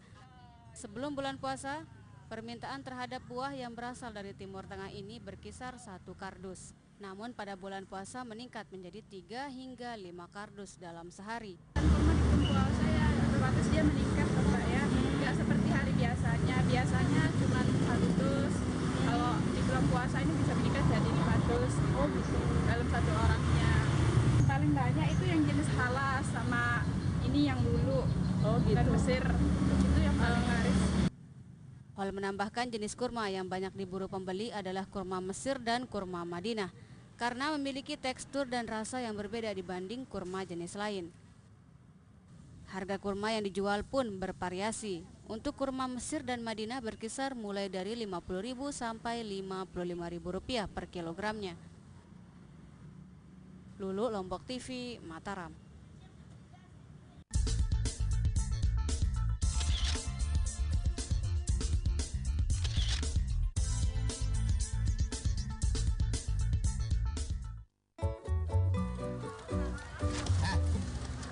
Sebelum bulan puasa, permintaan terhadap buah yang berasal dari Timur Tengah ini berkisar 1 kardus. Namun pada bulan puasa meningkat menjadi 3 hingga 5 kardus dalam sehari. Kurma di bulan puasa ya otomatis dia meningkat Pak ya. Nggak seperti hari biasanya. Biasanya cuma 1 dus. Kalau di bulan puasa ini bisa meningkat jadi 5 dus. Oh bisa. Dalam 1 orangnya. Paling banyak itu yang jenis halas sama ini yang dulu. Oh gitu. Dan Mesir. Itu yang paling laris. Hol menambahkan jenis kurma yang banyak diburu pembeli adalah kurma Mesir dan kurma Madinah, karena memiliki tekstur dan rasa yang berbeda dibanding kurma jenis lain. Harga kurma yang dijual pun bervariasi. Untuk kurma Mesir dan Madinah berkisar mulai dari Rp50.000 sampai Rp55.000 per kilogramnya. Lulu, Lombok TV, Mataram.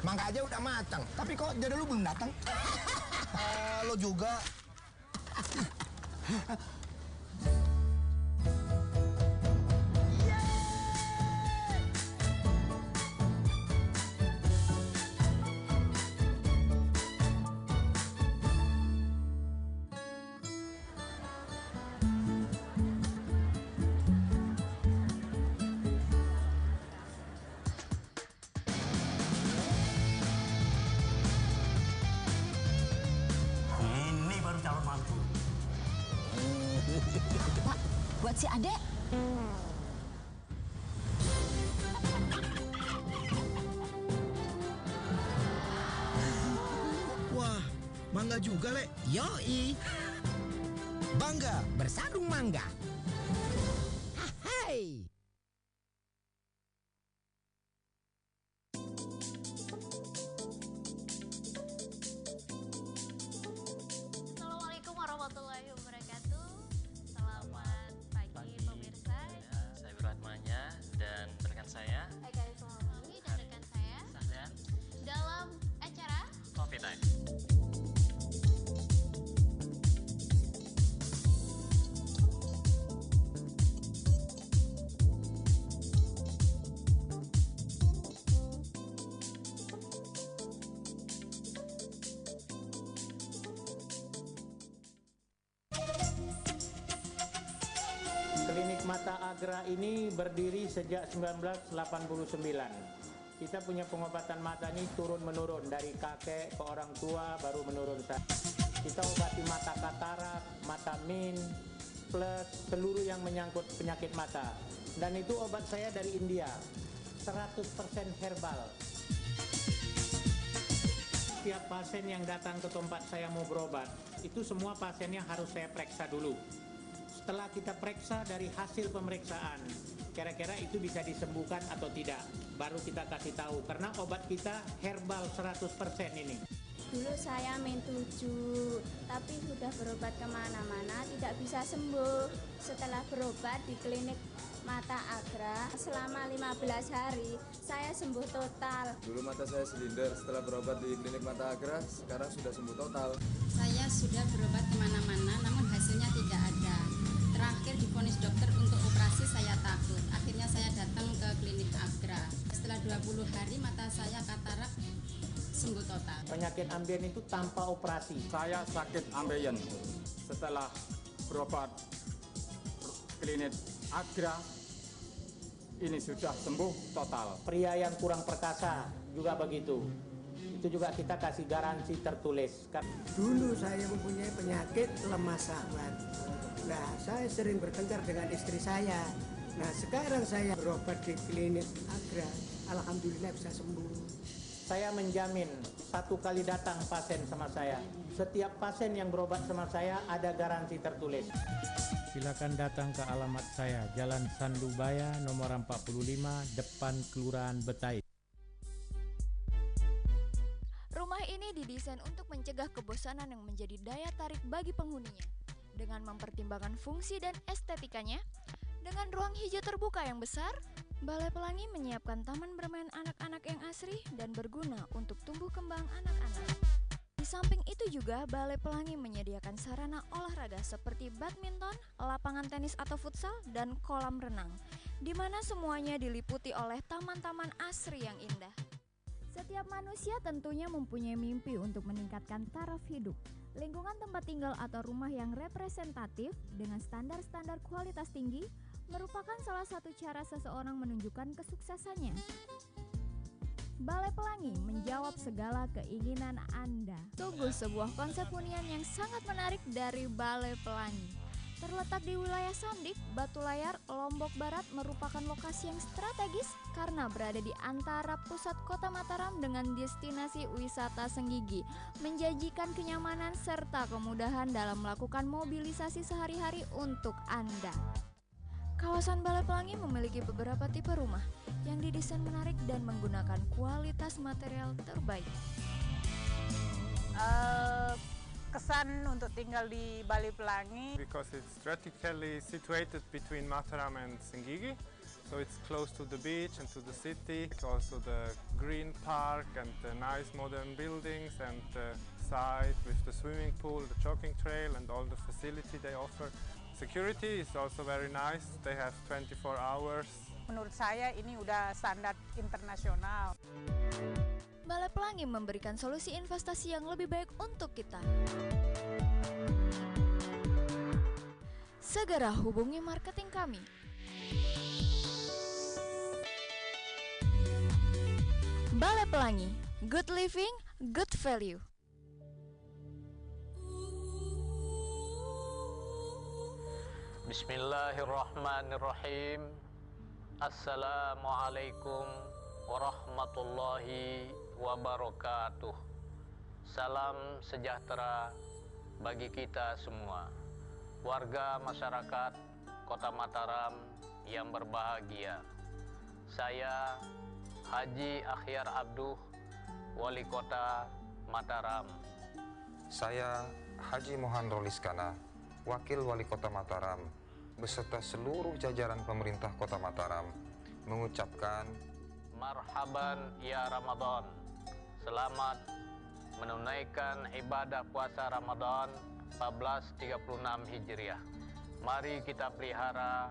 Mangga aja udah matang, tapi kok jodoh lu belum datang? Lo juga. Pak, buat si adek. Wah, mangga juga, Le. Yoi. Bangga bersarung mangga. Klinik Mata Agra ini berdiri sejak 1989. Kita punya pengobatan mata ini turun-menurun, dari kakek ke orang tua baru menurun. Kita obati mata katarak, mata min, plus seluruh yang menyangkut penyakit mata. Dan itu obat saya dari India, 100% herbal. Setiap pasien yang datang ke tempat saya mau berobat, itu semua pasiennya harus saya periksa dulu. Setelah kita periksa dari hasil pemeriksaan, kira-kira itu bisa disembuhkan atau tidak, baru kita kasih tahu. Karena obat kita herbal 100% ini. Dulu saya main 7, tapi sudah berobat kemana-mana, tidak bisa sembuh. Setelah berobat di klinik Mata Agra, selama 15 hari, saya sembuh total. Dulu mata saya silinder, setelah berobat di klinik Mata Agra, sekarang sudah sembuh total. Saya sudah berobat kemana-mana, namun hasilnya tidak ada. Terakhir divonis dokter untuk operasi, saya takut. Akhirnya saya datang ke klinik Agra. Setelah 20 hari, mata saya katarak sembuh total. Penyakit ambien itu tanpa operasi. Saya sakit ambien. Setelah berobat klinik Agra, ini sudah sembuh total. Pria yang kurang perkasa juga begitu. Itu juga kita kasih garansi tertulis. Dulu saya mempunyai penyakit lemah syahwat. Nah, saya sering bertengkar dengan istri saya. Nah, sekarang saya berobat di klinik Agra. Alhamdulillah bisa sembuh. Saya menjamin 1 kali datang pasien sama saya. Setiap pasien yang berobat sama saya ada garansi tertulis. Silakan datang ke alamat saya, Jalan Sandubaya, nomor 45, depan Kelurahan Betai. Rumah ini didesain untuk mencegah kebosanan yang menjadi daya tarik bagi penghuninya. Dengan mempertimbangkan fungsi dan estetikanya, dengan ruang hijau terbuka yang besar, Balai Pelangi menyiapkan taman bermain anak-anak yang asri dan berguna untuk tumbuh kembang anak-anak. Di samping itu juga, Balai Pelangi menyediakan sarana olahraga seperti badminton, lapangan tenis atau futsal, dan kolam renang, di mana semuanya diliputi oleh taman-taman asri yang indah. Setiap manusia tentunya mempunyai mimpi untuk meningkatkan taraf hidup. Lingkungan tempat tinggal atau rumah yang representatif dengan standar-standar kualitas tinggi merupakan salah satu cara seseorang menunjukkan kesuksesannya. Balai Pelangi menjawab segala keinginan Anda. Sungguh sebuah konsep hunian yang sangat menarik dari Balai Pelangi. Terletak di wilayah Sandik, Batu Layar, Lombok Barat merupakan lokasi yang strategis karena berada di antara pusat kota Mataram dengan destinasi wisata Senggigi, menjanjikan kenyamanan serta kemudahan dalam melakukan mobilisasi sehari-hari untuk Anda. Kawasan Balai Pelangi memiliki beberapa tipe rumah yang didesain menarik dan menggunakan kualitas material terbaik. Kesan untuk tinggal di Balai Pelangi because it's strategically situated between Mataram and Senggigi, so it's close to the beach and to the city, also the green park and the nice modern buildings and the site with the swimming pool, the jogging trail and all the facility they offer. Security is also very nice, they have 24 hours. Menurut saya ini udah standar internasional. Balai Pelangi memberikan solusi investasi yang lebih baik untuk kita. Segera hubungi marketing kami. Balai Pelangi, good living, good value. Bismillahirrahmanirrahim. Assalamualaikum warahmatullahi wabarakatuh. Salam sejahtera bagi kita semua, warga masyarakat Kota Mataram yang berbahagia. Saya Haji Akhyar Abduh, Wali Kota Mataram. Saya Haji Mohan Roliskana, Wakil Wali Kota Mataram, beserta seluruh jajaran pemerintah Kota Mataram, mengucapkan Marhaban ya Ramadan. Selamat menunaikan ibadah puasa Ramadan 1436 Hijriah. Mari kita pelihara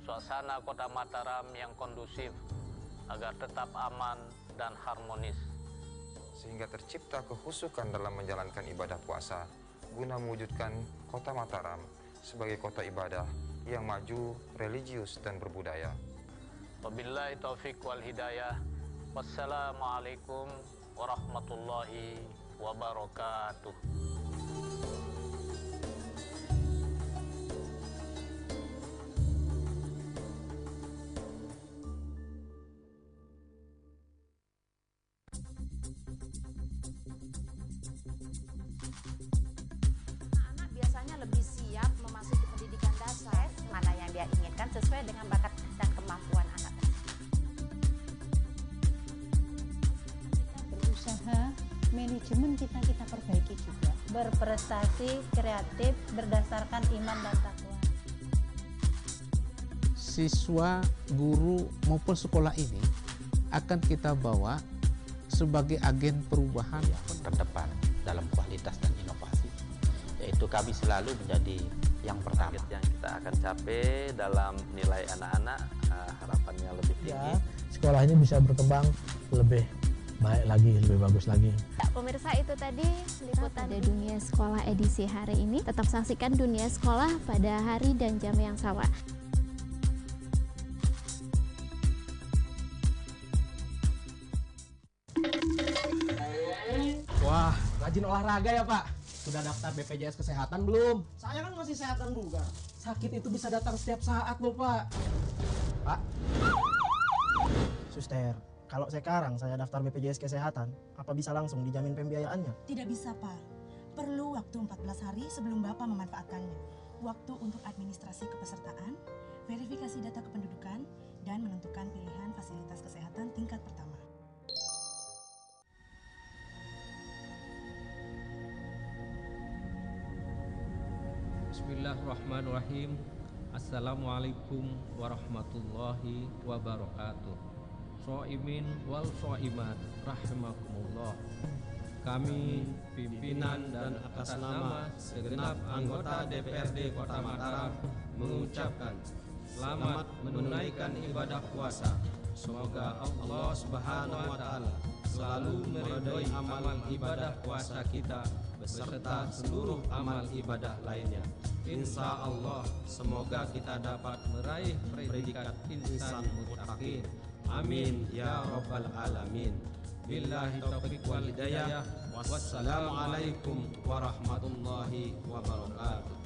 suasana Kota Mataram yang kondusif agar tetap aman dan harmonis, sehingga tercipta kehusukan dalam menjalankan ibadah puasa guna mewujudkan Kota Mataram sebagai kota ibadah yang maju, religius, dan berbudaya. Wabillahi taufiq wal hidayah. Wassalamualaikum warahmatullahi wabarakatuh. Anak biasanya lebih siap memasuki pendidikan dasar, mana yang dia inginkan sesuai dengan bakat dan kemampuan anak. Berusaha, manajemen kita perbaiki juga. Berprestasi, kreatif, berdasarkan iman dan takwa. Siswa, guru maupun sekolah ini akan kita bawa sebagai agen perubahan yang terdepan dalam kualitas dan inovasi, yaitu kami selalu menjadi yang pertama. Yang kita akan capai dalam nilai anak-anak, harapannya lebih tinggi. Ya, sekolah ini bisa berkembang lebih baik lagi, lebih bagus lagi. Ya, pemirsa, itu tadi liputan pada Dunia Sekolah edisi hari ini. Tetap saksikan Dunia Sekolah pada hari dan jam yang sama. Wah, rajin olahraga ya Pak. Sudah daftar BPJS Kesehatan belum? Saya kan masih sehatan juga. Sakit itu bisa datang setiap saat loh Pak. Pak. Suster, kalau sekarang saya daftar BPJS Kesehatan, apa bisa langsung dijamin pembiayaannya? Tidak bisa, Pak. Perlu waktu 14 hari sebelum Bapak memanfaatkannya. Waktu untuk administrasi kepesertaan, verifikasi data kependudukan, dan menentukan pilihan fasilitas kesehatan tingkat pertama. Bismillahirrahmanirrahim. Assalamualaikum warahmatullahi wabarakatuh. Soimin wal soimat rahimakumullah. Kami pimpinan dan atas nama segenap anggota DPRD Kota Mataram mengucapkan selamat menunaikan ibadah puasa. Semoga Allah Subhanahu wa taala selalu meridhoi amal ibadah puasa kita beserta seluruh amal ibadah lainnya. Insya Allah semoga kita dapat meraih predikat insan muttaqin. Amin ya rabbal alamin. Billahi taufiq wal hidayah. Wassalamualaikum warahmatullahi wabarakatuh.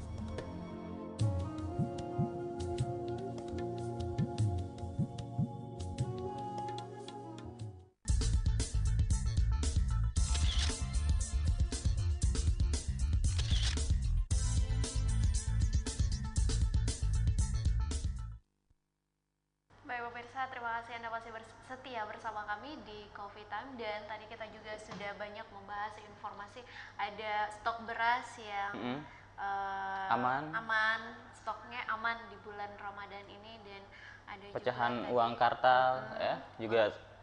Baik pemirsa, terima kasih Anda masih setia bersama kami di Coffee Time, dan tadi kita juga sudah banyak membahas informasi ada stok beras yang aman, stoknya aman di bulan Ramadan ini, dan ada pecahan juga uang kartal ya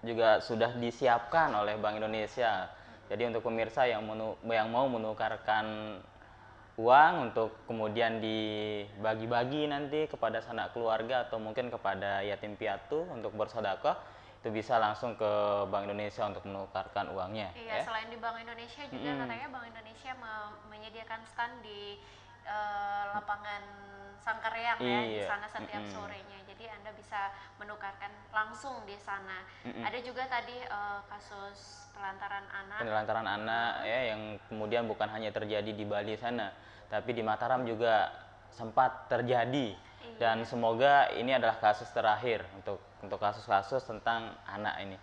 juga sudah disiapkan oleh Bank Indonesia. Jadi untuk pemirsa yang mau menukarkan uang untuk kemudian dibagi-bagi nanti kepada sanak keluarga atau mungkin kepada yatim piatu untuk bersedekah, itu bisa langsung ke Bank Indonesia untuk menukarkan uangnya. Iya, selain di Bank Indonesia juga katanya Bank Indonesia menyediakan stand di lapangan Sangkareang di sana setiap sorenya. Jadi Anda bisa menukarkan langsung di sana. Ada juga tadi kasus penelantaran anak ya, yang kemudian bukan hanya terjadi di Bali sana, tapi di Mataram juga sempat terjadi. Dan semoga ini adalah kasus terakhir untuk kasus-kasus tentang anak ini.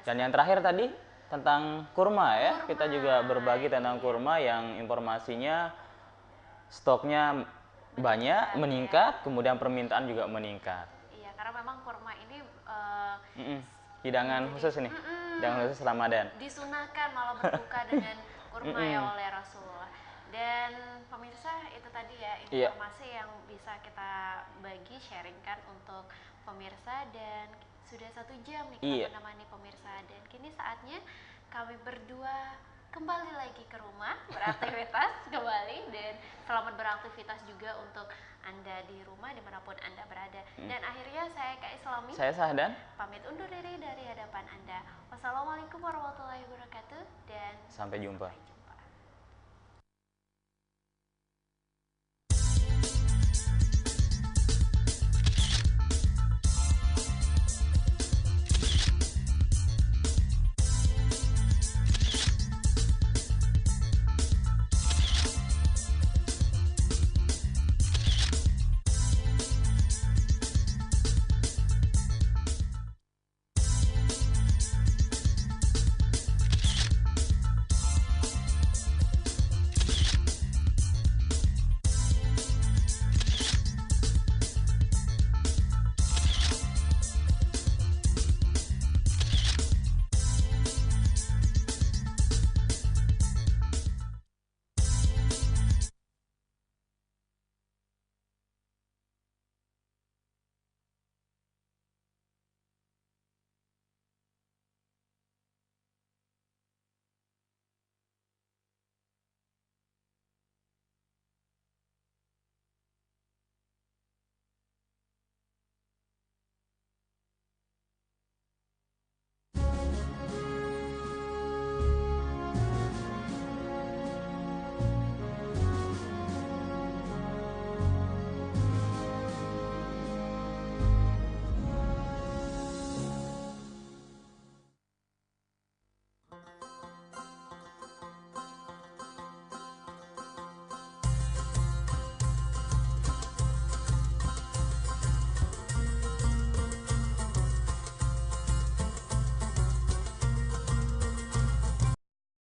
Dan yang terakhir tadi tentang kurma ya, kita juga berbagi tentang kurma yang informasinya stoknya banyak, meningkat, kemudian permintaan juga meningkat. Iya, karena memang kurma ini hidangan khusus ini, hidangan khusus Ramadan. Disunahkan malah berbuka dengan kurma ya oleh Rasulullah. Dan pemirsa, itu tadi ya informasi yang bisa kita bagi, sharingkan untuk pemirsa, dan sudah 1 jam nih kita menemani pemirsa, dan kini saatnya kami berdua kembali lagi ke rumah beraktivitas kembali, dan selamat beraktivitas juga untuk Anda di rumah dimanapun Anda berada. Dan akhirnya saya Kak Islami, saya Sahdan, pamit undur diri dari hadapan Anda. Wassalamualaikum warahmatullahi wabarakatuh, dan sampai jumpa.